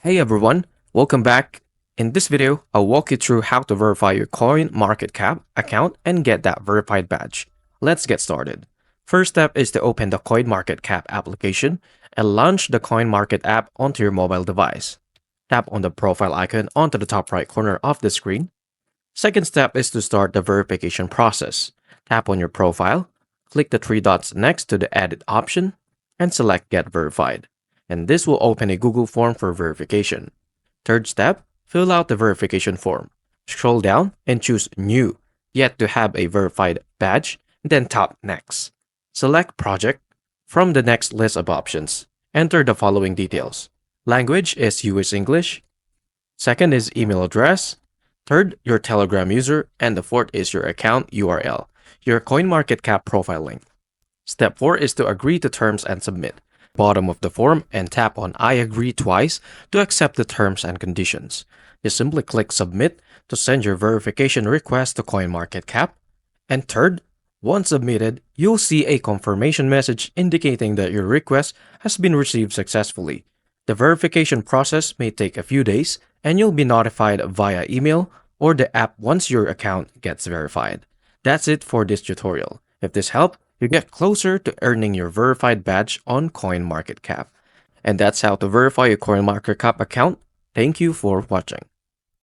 Hey everyone, welcome back. In this video, I'll walk you through how to verify your Coinmarketcap account and get that verified badge. Let's get started. First step is to open the Coinmarketcap application and launch the CoinMarket app onto your mobile device. Tap on the profile icon onto the top right corner of the screen. Second step is to start the verification process. Tap on your profile, click the three dots next to the edit option, and select Get Verified. And this will open a Google form for verification. Third step, fill out the verification form. Scroll down and choose New, yet to have a verified badge, then tap Next. Select Project. From the next list of options, enter the following details. Language is US English. Second is email address. Third, your Telegram user. And the fourth is your account URL, your CoinMarketCap profile link. Step 4 is to agree to terms and submit. Bottom of the form and tap on I agree twice to accept the terms and conditions. Just simply click Submit to send your verification request to CoinMarketCap. And third, once submitted, you'll see a confirmation message indicating that your request has been received successfully. The verification process may take a few days, and you'll be notified via email or the app once your account gets verified. That's it for this tutorial. If this helped, you get closer to earning your verified badge on CoinMarketCap. And that's how to verify your CoinMarketCap account. Thank you for watching.